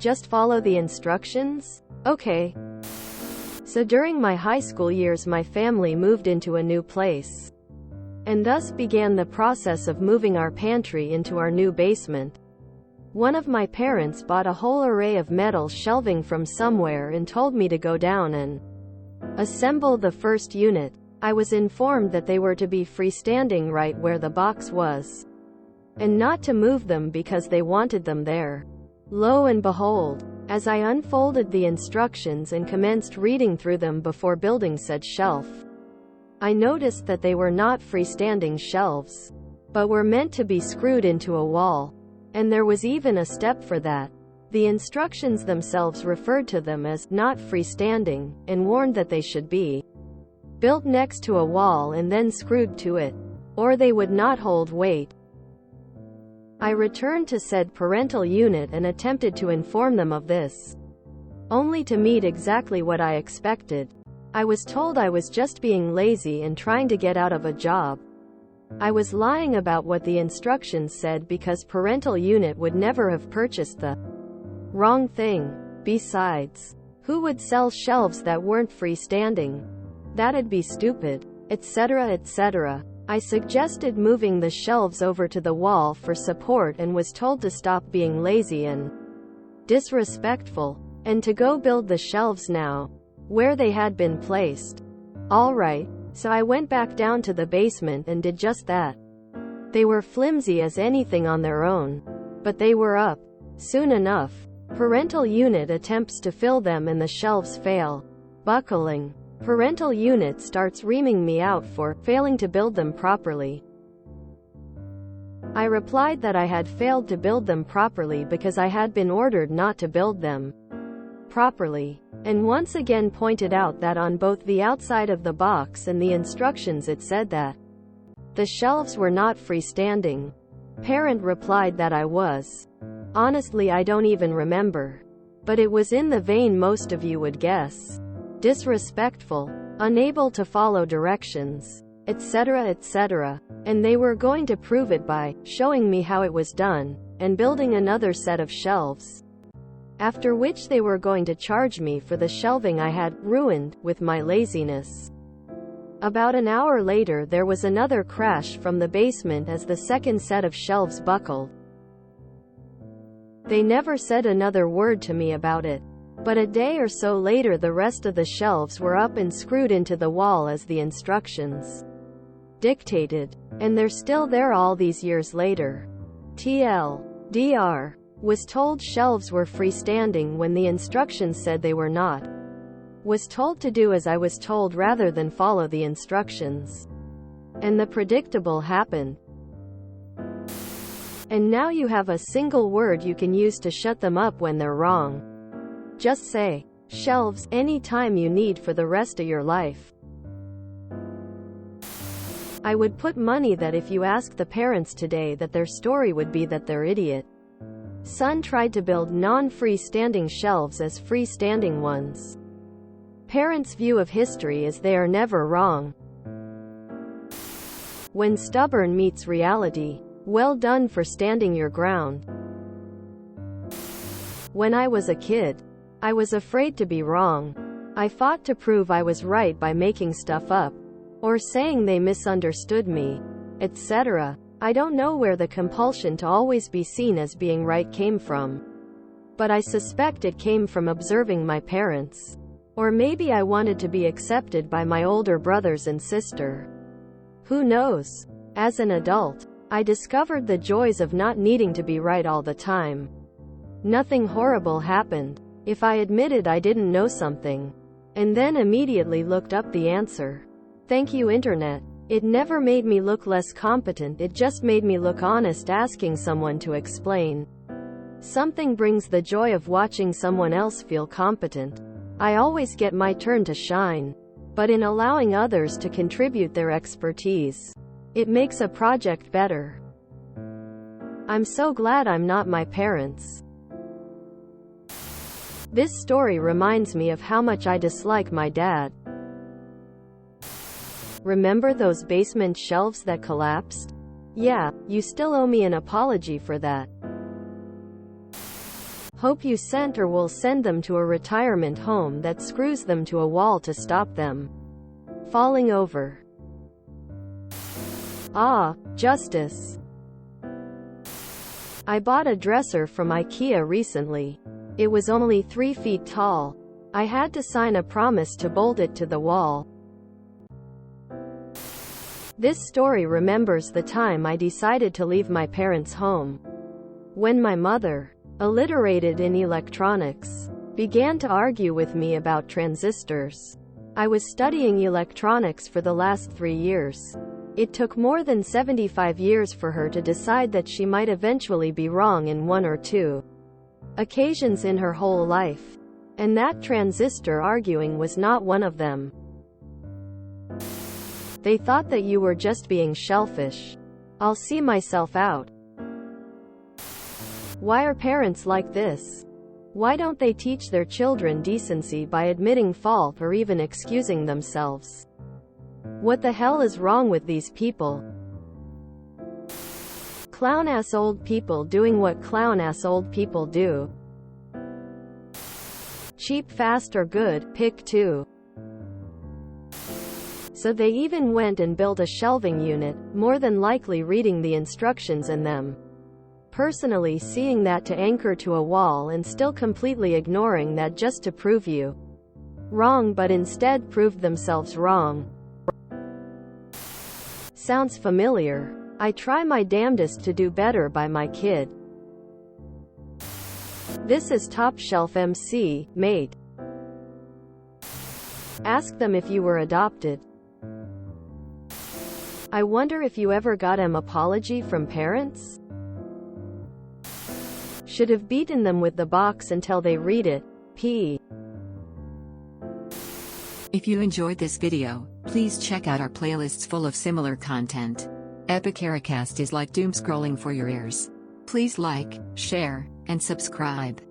Just follow the instructions? Okay. So during my high school years my family moved into a new place. And thus began the process of moving our pantry into our new basement. One of my parents bought a whole array of metal shelving from somewhere and told me to go down and assemble the first unit. I was informed that they were to be freestanding right where the box was, and not to move them because they wanted them there. Lo and behold, as I unfolded the instructions and commenced reading through them before building said shelf, I noticed that they were not freestanding shelves, but were meant to be screwed into a wall. And there was even a step for that. The instructions themselves referred to them as not freestanding, and warned that they should be built next to a wall and then screwed to it, or they would not hold weight. I returned to said parental unit and attempted to inform them of this, only to meet exactly what I expected. I was told I was just being lazy and trying to get out of a job. I was lying about what the instructions said because parental unit would never have purchased the wrong thing. Besides, who would sell shelves that weren't freestanding? That'd be stupid, etc., etc. I suggested moving the shelves over to the wall for support and was told to stop being lazy and disrespectful, and to go build the shelves now, where they had been placed. Alright, so I went back down to the basement and did just that. They were flimsy as anything on their own, but they were up. Soon enough, parental unit attempts to fill them and the shelves fail. Buckling. Parental unit starts reaming me out for failing to build them properly. I replied that I had failed to build them properly because I had been ordered not to build them properly, and once again pointed out that on both the outside of the box and the instructions it said that the shelves were not freestanding. Parent replied that I was. Honestly, I don't even remember. But it was in the vein most of you would guess. Disrespectful, unable to follow directions, etc., etc. And they were going to prove it by showing me how it was done, and building another set of shelves. After which they were going to charge me for the shelving I had ruined with my laziness. About an hour later there was another crash from the basement as the second set of shelves buckled. They never said another word to me about it. But a day or so later the rest of the shelves were up and screwed into the wall as the instructions dictated. And they're still there all these years later. TLDR. Was told shelves were freestanding when the instructions said they were not. Was told to do as I was told rather than follow the instructions. And the predictable happened. And now you have a single word you can use to shut them up when they're wrong. Just say, shelves, any time you need for the rest of your life. I would put money that if you ask the parents today that their story would be that their idiot son tried to build non-freestanding shelves as freestanding ones. Parents' view of history is they are never wrong. When stubborn meets reality. Well done for standing your ground. When I was a kid, I was afraid to be wrong. I fought to prove I was right by making stuff up, or saying they misunderstood me, etc. I don't know where the compulsion to always be seen as being right came from. But I suspect it came from observing my parents. Or maybe I wanted to be accepted by my older brothers and sister. Who knows? As an adult, I discovered the joys of not needing to be right all the time. Nothing horrible happened if I admitted I didn't know something, and then immediately looked up the answer. Thank you, Internet. It never made me look less competent, it just made me look honest asking someone to explain. Something brings the joy of watching someone else feel competent. I always get my turn to shine, but in allowing others to contribute their expertise, it makes a project better. I'm so glad I'm not my parents. This story reminds me of how much I dislike my dad. Remember those basement shelves that collapsed? Yeah, you still owe me an apology for that. Hope you sent or will send them to a retirement home that screws them to a wall to stop them falling over. Ah, justice. I bought a dresser from IKEA recently. It was only 3 feet tall. I had to sign a promise to bolt it to the wall. This story remembers the time I decided to leave my parents' home. When my mother, illiterated in electronics, began to argue with me about transistors. I was studying electronics for the last 3 years. It took more than 75 years for her to decide that she might eventually be wrong in 1 or 2 occasions in her whole life. And that transistor arguing was not one of them. They thought that you were just being shellfish. I'll see myself out. Why are parents like this? Why don't they teach their children decency by admitting fault or even excusing themselves? What the hell is wrong with these people? Clown-ass old people doing what clown-ass old people do. Cheap, fast, or good, pick 2. So they even went and built a shelving unit, more than likely reading the instructions in them. Personally seeing that to anchor to a wall and still completely ignoring that just to prove you wrong, but instead proved themselves wrong. Sounds familiar. I try my damnedest to do better by my kid. This is Top Shelf MC, mate. Ask them if you were adopted. I wonder if you ever got an apology from parents? Should have beaten them with the box until they read it. P. If you enjoyed this video, please check out our playlists full of similar content. Epic Ericast is like doom scrolling for your ears. Please like, share, and subscribe.